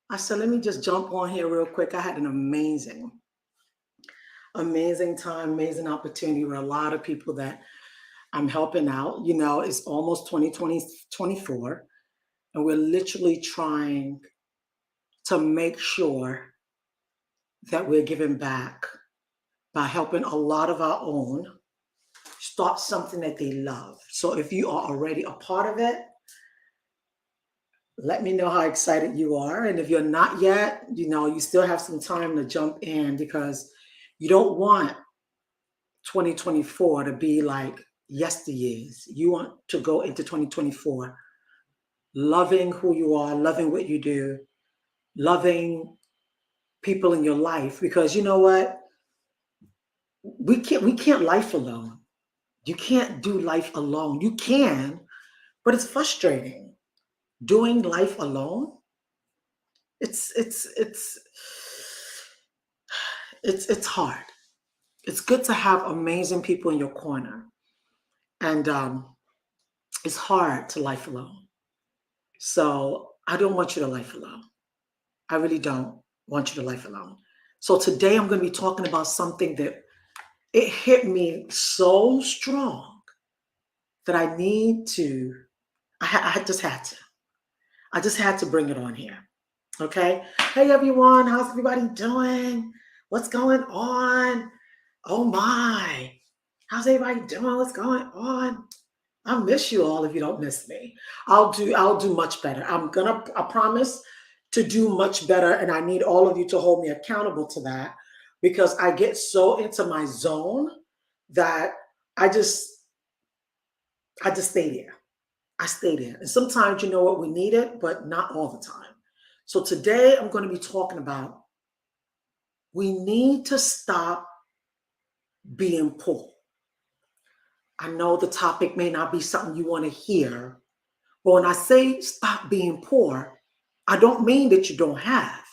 I said, let me just jump on here real quick. I had an amazing time, amazing opportunity with a lot of people that I'm helping out. It's almost 2024, and we're literally trying to make sure that we're giving back by helping a lot of our own start something that they love. So if you are already a part of it, let me know how excited you are. And if you're not yet, you still have some time to jump in because you don't want 2024 to be like yesteryears. You want to go into 2024 loving who you are, loving what you do, loving people in your life because you know what? We can't life alone. You can't do life alone. You can, but it's frustrating. Doing life alone, it's it's hard. It's good to have amazing people in your corner, and it's hard to life alone. So I don't want you to life alone. I really don't want you to life alone. So today I'm going to be talking about something that it hit me so strong that I need to. I just had to. I just had to bring it on here. Okay. Hey everyone, how's everybody doing? What's going on? Oh my. How's everybody doing? What's going on? I miss you all if you don't miss me. I'll do much better. I promise to do much better and I need all of you to hold me accountable to that because I get so into my zone that I just I just stay there. I stay there. And sometimes you know what we need it, but not all the time. So today I'm going to be talking about we need to stop being poor. I know the topic may not be something you want to hear, but when I say stop being poor, I don't mean that you don't have.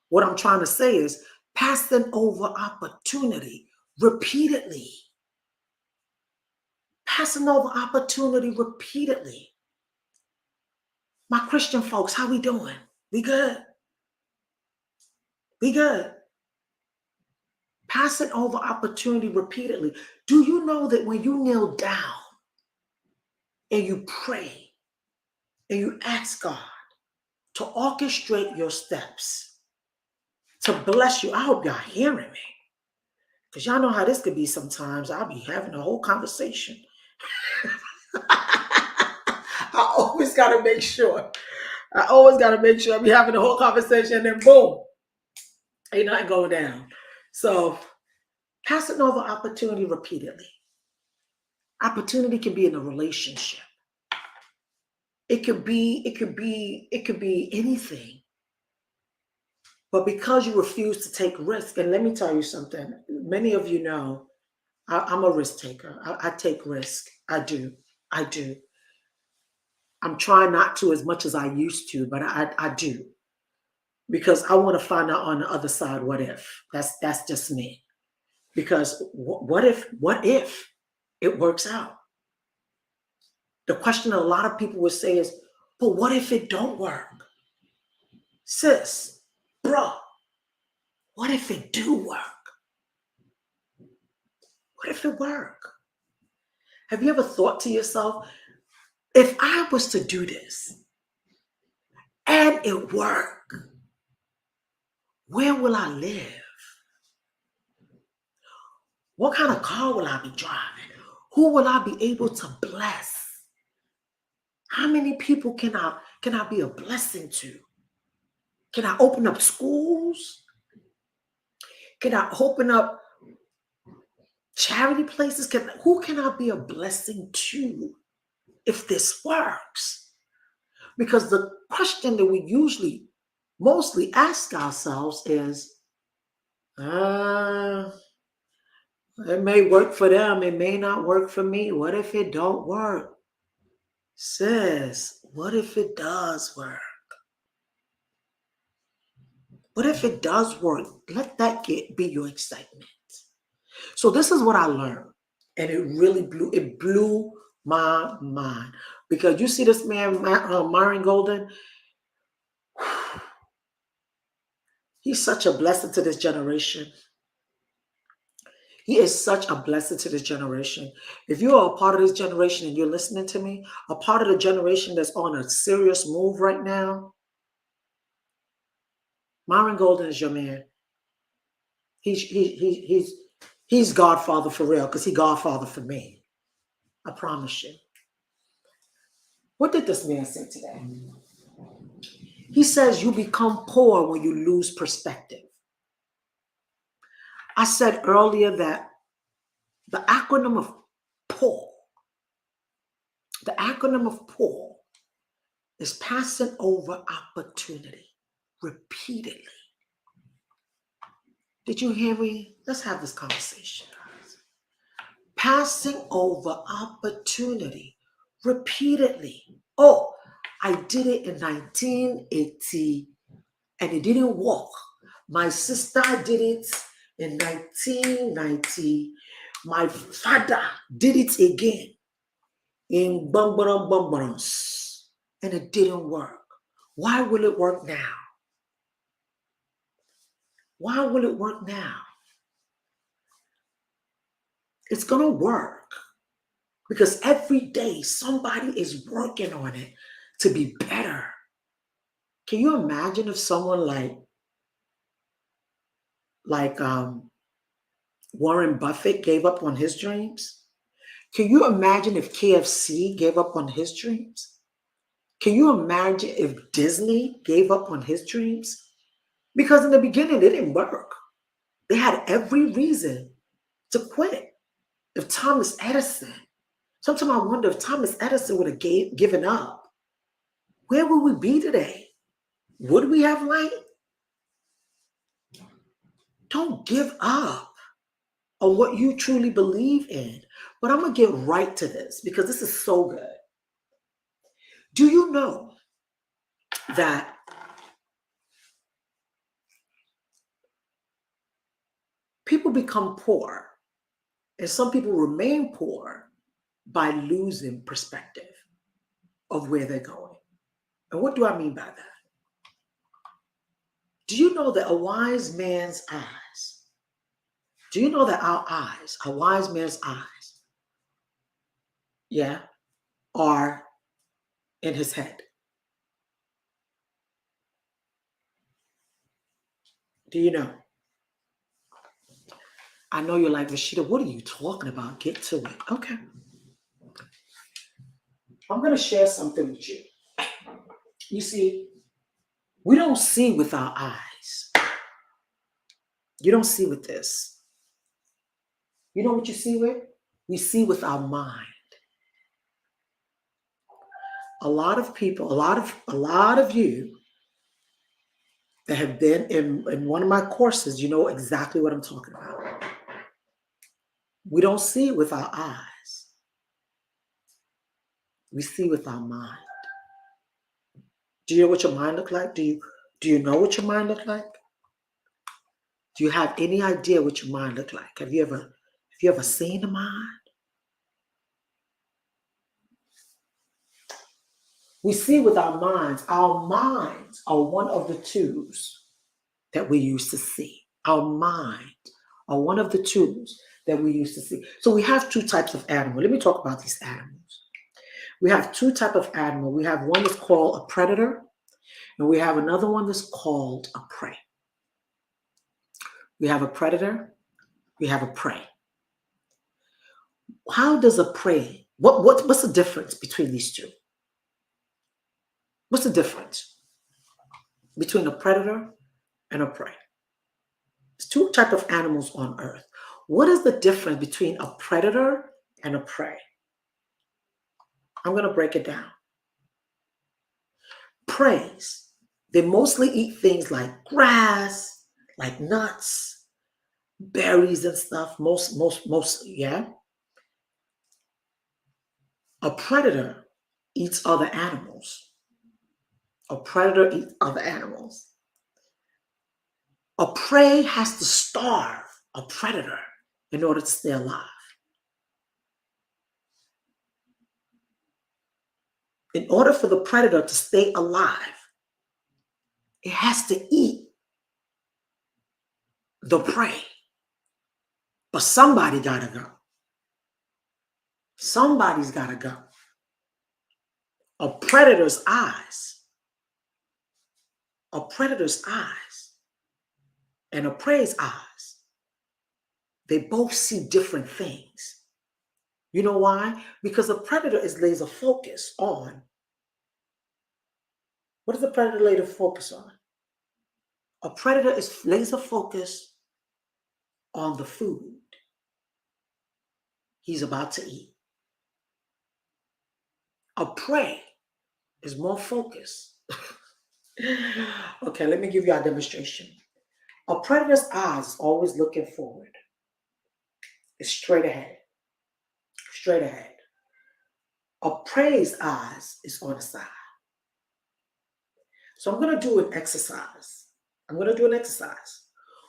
What I'm trying to say is passing over opportunity repeatedly. Passing over opportunity repeatedly. My Christian folks, how we doing? We good? We good? Passing over opportunity repeatedly. Do you know that when you kneel down and you pray and you ask God to orchestrate your steps, to bless you? I hope y'all hearing me. Because y'all know how this could be sometimes. I'll be having a whole conversation. I always got to make sure. I always got to make sure I be having a whole conversation and then boom, ain't nothing going down. So passing over opportunity repeatedly. Opportunity can be in a relationship. It could be anything. But because you refuse to take risk, and let me tell you something, many of you know I'm a risk taker. I take risk. I do. I do. I'm trying not to as much as I used to, but I do because I want to find out on the other side what if. That's just me. Because what if it works out? The question that a lot of people would say is, but what if it don't work? Sis, bruh, what if it do work? What if it work? Have you ever thought to yourself, if I was to do this and it work, where will I live? What kind of car will I be driving? Who will I be able to bless? How many people can I be a blessing to? Can I open up schools? Can I open up charity places? Who can I be a blessing to if this works? Because the question that we usually mostly ask ourselves is, uh, it may work for them, it may not work for me. What if it don't work? Sis, what if it does work? What if it does work? Let that be your excitement. So this is what I learned, and it blew my mind because you see this man, Myron Golden. He's such a blessing to this generation. He is such a blessing to this generation. If you are a part of this generation and you're listening to me, a part of the generation that's on a serious move right now, Myron Golden is your man. He's Godfather for real, because he Godfather for me. I promise you. What did this man say today? He says you become poor when you lose perspective. I said earlier that the acronym of poor, is passing over opportunity repeatedly. Did you hear me? Let's have this conversation, guys. Passing over opportunity repeatedly. Oh, I did it in 1980 and it didn't work. My sister did it in 1990. My father did it again in Bumbarums, and it didn't work. Why will it work now? Why will it work now? It's going to work because every day somebody is working on it to be better. Can you imagine if someone like Warren Buffett gave up on his dreams? Can you imagine if KFC gave up on his dreams? Can you imagine if Disney gave up on his dreams? Because in the beginning, it didn't work. They had every reason to quit. If Thomas Edison, sometimes I wonder if Thomas Edison would have given up, where would we be today? Would we have light? Don't give up on what you truly believe in. But I'm going to get right to this because this is so good. Do you know that people become poor and some people remain poor by losing perspective of where they're going? And what do I mean by that? Do you know that a wise man's eyes, do you know that our eyes, a wise man's eyes, are in his head? Do you know? I know you're like, Rashida, what are you talking about? Get to it. Okay. I'm going to share something with you. You see, we don't see with our eyes. You don't see with this. You know what you see with? We see with our mind. A lot of people, a lot of you that have been in one of my courses, you know exactly what I'm talking about. We don't see with our eyes. We see with our mind. Do you know what your mind look like? Do you know what your mind look like? Do you have any idea what your mind look like? Have you ever seen a mind? We see with our minds. Our minds are one of the tools that we use to see. Our minds are one of the tools that we use to see. So we have two types of animals. Let me talk about these animals. We have two types of animal. We have one that's called a predator, and we have another one that's called a prey. We have a predator, we have a prey. How does a prey, what's the difference between these two? What's the difference between a predator and a prey? There's two types of animals on earth. What is the difference between a predator and a prey? I'm going to break it down. Preys, they mostly eat things like grass, like nuts, berries and stuff, mostly, yeah? A predator eats other animals. A predator eats other animals. A prey has to starve a predator in order to stay alive. In order for the predator to stay alive, it has to eat the prey. But somebody got to go. Somebody's got to go. A predator's eyes, and a prey's eyes, they both see different things. You know why? Because a predator is laser focused on. What is the predator laser focused on? A predator is laser focused on the food he's about to eat. A prey is more focused. Okay, let me give you a demonstration. A predator's eyes is always looking forward. It's straight ahead. Straight ahead. A prey's eyes is on the side. So I'm going to do an exercise.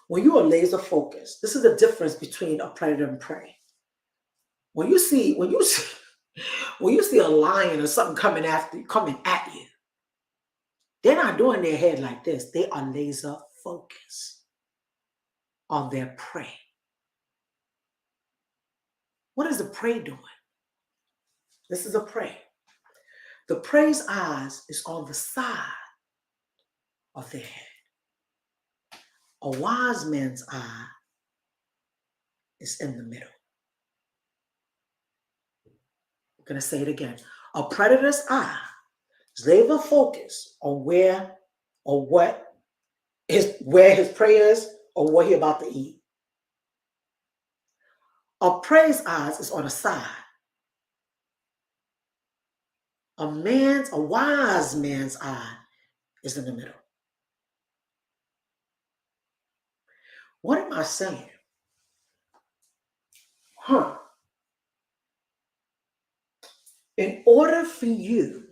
When you are laser focused, this is the difference between a predator and prey. When you see a lion or something coming at you, they're not doing their head like this. They are laser focused on their prey. What is the prey doing? This is a prey. The prey's eyes is on the side of their head. A wise man's eye is in the middle. I'm going to say it again. A predator's eye is laser focused on where his prey is or what he's about to eat. A prey's eyes is on the side. A wise man's eye is in the middle. What am I saying? In order for you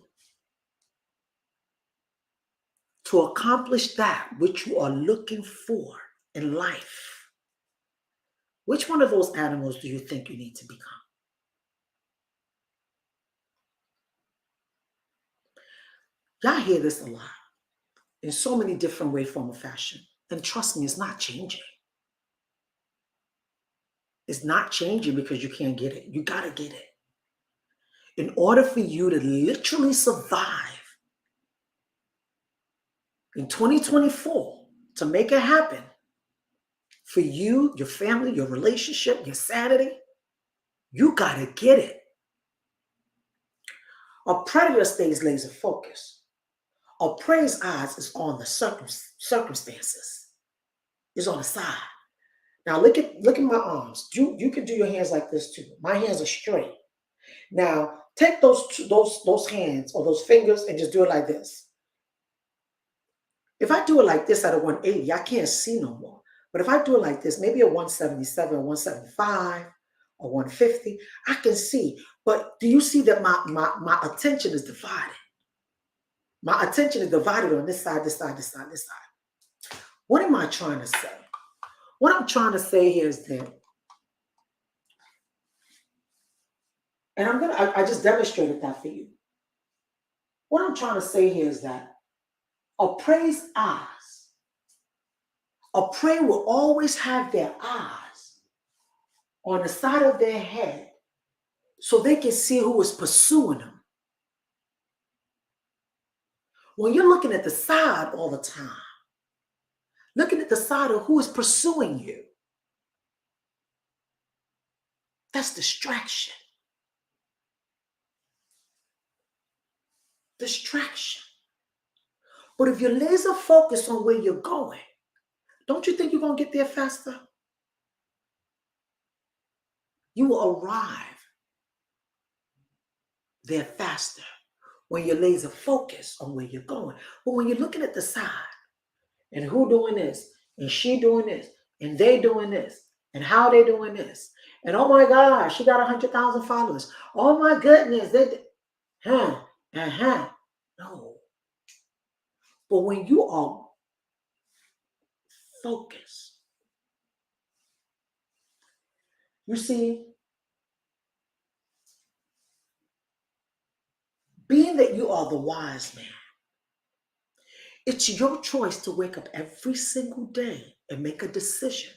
to accomplish that which you are looking for in life, which one of those animals do you think you need to become? Y'all hear this a lot in so many different ways, form, or fashion. And trust me, it's not changing. It's not changing because you can't get it. You got to get it. In order for you to literally survive in 2024, to make it happen, for you, your family, your relationship, your sanity, you got to get it. A predator stays laser focused. A prey's eyes is on the circumstances. It's on the side. Now look at my arms. You can do your hands like this too. My hands are straight. Now take those hands or those fingers and just do it like this. If I do it like this at a 180, I can't see no more. But if I do it like this, maybe a 177, 175, or 150, I can see. But do you see that my attention is divided? My attention is divided on this side, this side, this side, this side. What am I trying to say? What I'm trying to say here is that, and I just demonstrated that for you. What I'm trying to say here is that a prey's eyes, a prey will always have their eyes on the side of their head so they can see who is pursuing them. When you're looking at the side all the time, looking at the side of who is pursuing you, that's distraction. Distraction. But if you're laser focused on where you're going, don't you think you're going to get there faster? You will arrive there faster when you're laser focused on where you're going. But when you're looking at the side and who doing this and she doing this and they doing this and how they doing this and oh my gosh, she got 100,000 followers. Oh my goodness, no. But when you are focused, you see, being that you are the wise man, it's your choice to wake up every single day and make a decision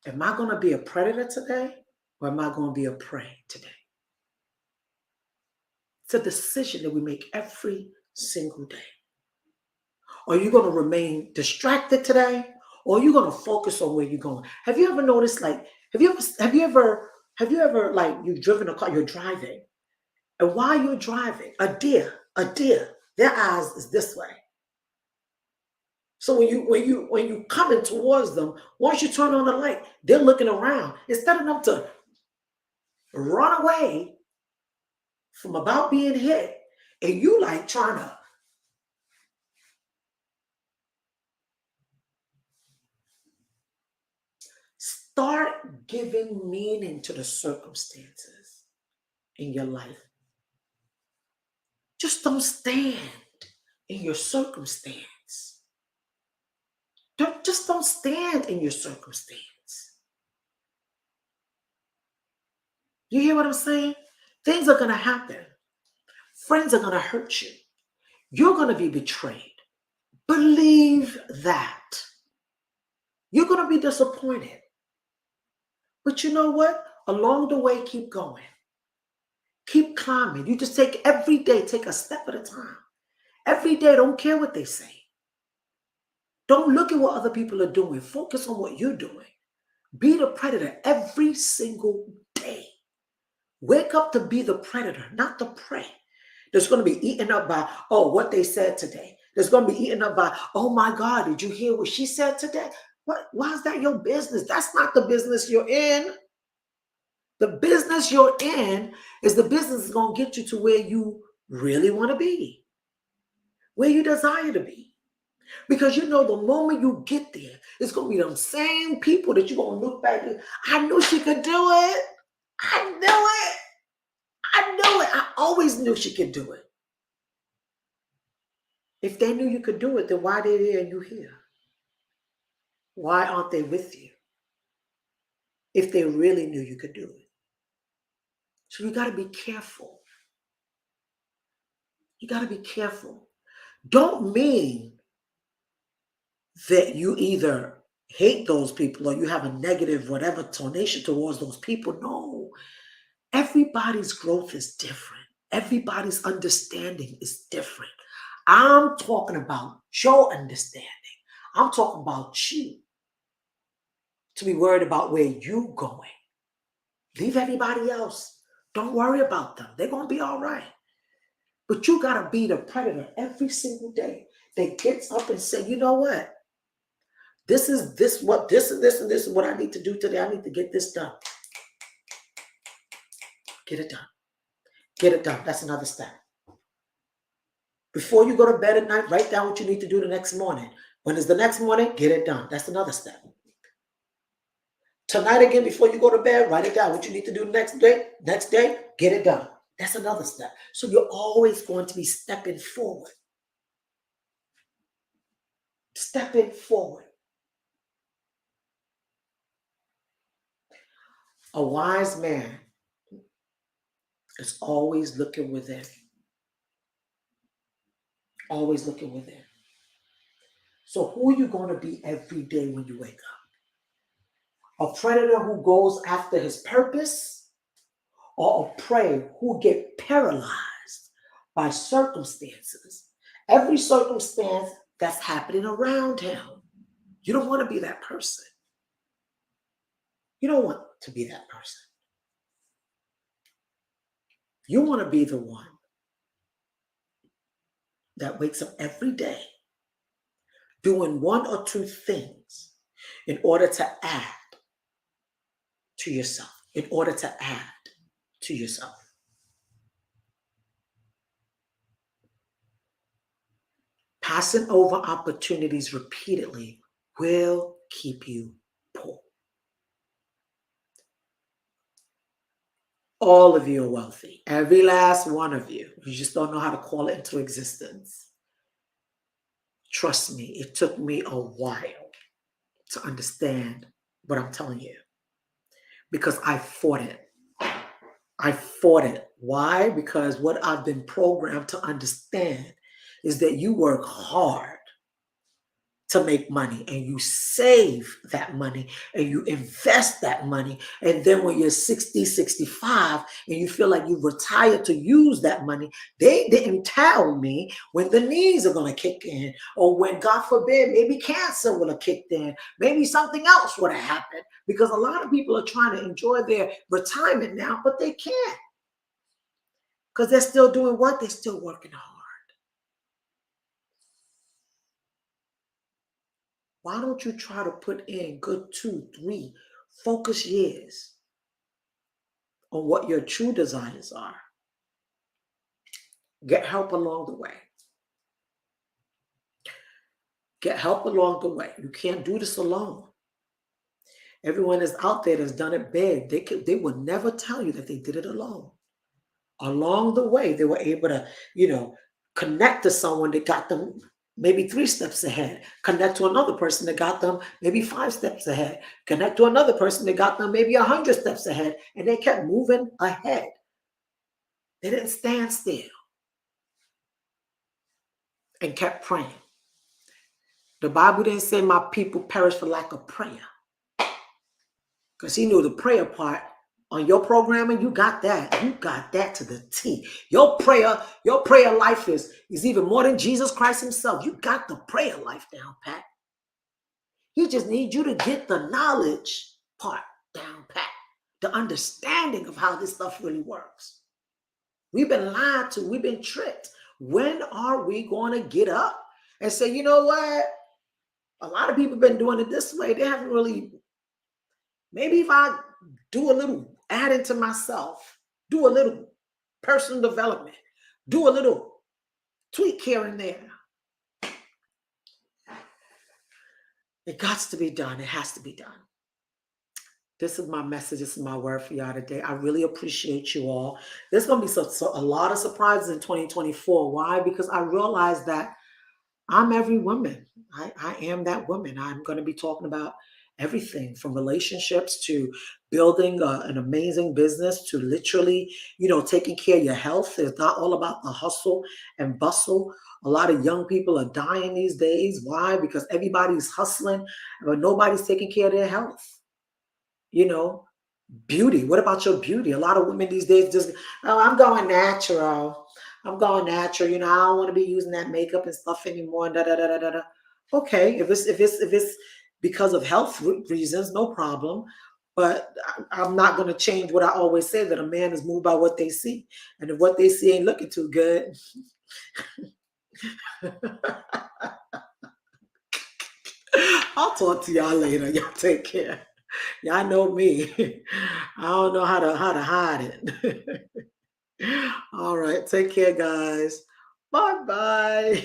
Am I going to be a predator today or am I going to be a prey today? It's a decision that we make every single day. Are you going to remain distracted today or are you going to focus on where you're going? Have you ever noticed, like, like, you've driven a car, you're driving, and while you're driving, a deer, their eyes is this way. So when you coming towards them, once you turn on the light, they're looking around. Instead of them to run away from about being hit, and you like trying to start giving meaning to the circumstances in your life. Just don't stand in your circumstance. Just don't stand in your circumstance. You hear what I'm saying? Things are going to happen. Friends are going to hurt you. You're going to be betrayed. Believe that. You're going to be disappointed. But you know what? Along the way, keep going. Keep climbing. You just take every day, take a step at a time. Every day, don't care what they say. Don't look at what other people are doing. Focus on what you're doing. Be the predator every single day. Wake up to be the predator, not the prey. That's going to be eaten up by, oh, what they said today. That's going to be eaten up by, oh my God, did you hear what she said today? What? Why is that your business? That's not the business you're in. The business you're in is the business that's going to get you to where you really want to be, where you desire to be. Because you know the moment you get there, it's going to be them same people that you're going to look back and, I knew she could do it. I knew it. I knew it. I always knew she could do it. If they knew you could do it, then why are they there and you here? Why aren't they with you? If they really knew you could do it. So you got to be careful. You got to be careful. Don't mean that you either hate those people or you have a negative whatever tonation towards those people. No. Everybody's growth is different. Everybody's understanding is different. I'm talking about your understanding. I'm talking about you. To be worried about where you going. Leave everybody else. Don't worry about them. They're going to be all right. But you got to be the predator every single day that gets up and say, you know what? This is what I need to do today. I need to get this done. Get it done. Get it done. That's another step. Before you go to bed at night, write down what you need to do the next morning. When is the next morning? Get it done. That's another step. Tonight again, before you go to bed, write it down. What you need to do next day, get it done. That's another step. So you're always going to be stepping forward. Stepping forward. A wise man is always looking within. Always looking within. So who are you going to be every day when you wake up? A predator who goes after his purpose, or a prey who get paralyzed by circumstances? Every circumstance that's happening around him. You don't want to be that person. You don't want to be that person. You want to be the one that wakes up every day doing one or two things in order to add to yourself. In order to add to yourself. Passing over opportunities repeatedly will keep you poor. All of you are wealthy. Every last one of you. You just don't know how to call it into existence. Trust me, it took me a while to understand what I'm telling you. Because I fought it. I fought it. Why? Because what I've been programmed to understand is that you work hard to make money, and you save that money and you invest that money. And then when you're 60, 65, and you feel like you've retired to use that money, they didn't tell me when the knees are going to kick in, or when, God forbid, maybe cancer would have kicked in, maybe something else would have happened. Because a lot of people are trying to enjoy their retirement now, but they can't, because they're still doing what? They're still working hard. Why don't you try to put in good 2, 3 focus years on what your true desires are? Get help along the way. Get help along the way. You can't do this alone. Everyone that's out there that's done it big, they would never tell you that they did it alone. Along the way, they were able to, connect to someone that got them maybe 3 steps ahead, connect to another person that got them maybe 5 steps ahead, connect to another person that got them maybe 100 steps ahead, and they kept moving ahead. They didn't stand still and kept praying. The Bible didn't say my people perish for lack of prayer, because he knew the prayer part. On your programming, you got that. You got that to the T. Your prayer life is even more than Jesus Christ himself. You got the prayer life down, Pat. He just needs you to get the knowledge part down, Pat. The understanding of how this stuff really works. We've been lied to. We've been tricked. When are we going to get up and say, you know what? A lot of people have been doing it this way. They haven't really. Maybe if I do a little adding to myself, do a little personal development, do a little tweak here and there. It got to be done. It has to be done. This is my message. This is my word for y'all today. I really appreciate you all. There's going to be a lot of surprises in 2024. Why? Because I realized that I'm every woman. I am that woman. I'm going to be talking about everything from relationships to building an amazing business to literally, taking care of your health. It's not all about the hustle and bustle. A lot of young people are dying these days. Why? Because everybody's hustling, but nobody's taking care of their health. Beauty. What about your beauty? A lot of women these days just, oh, I'm going natural. I'm going natural. I don't want to be using that makeup and stuff anymore. Da, da, da, da, da, da. Okay, if it's because of health reasons, no problem. But I'm not going to change what I always say, that a man is moved by what they see, and if what they see ain't looking too good. I'll talk to y'all later. Y'all take care. Y'all know me. I don't know how to hide it. All right. Take care, guys. Bye-bye.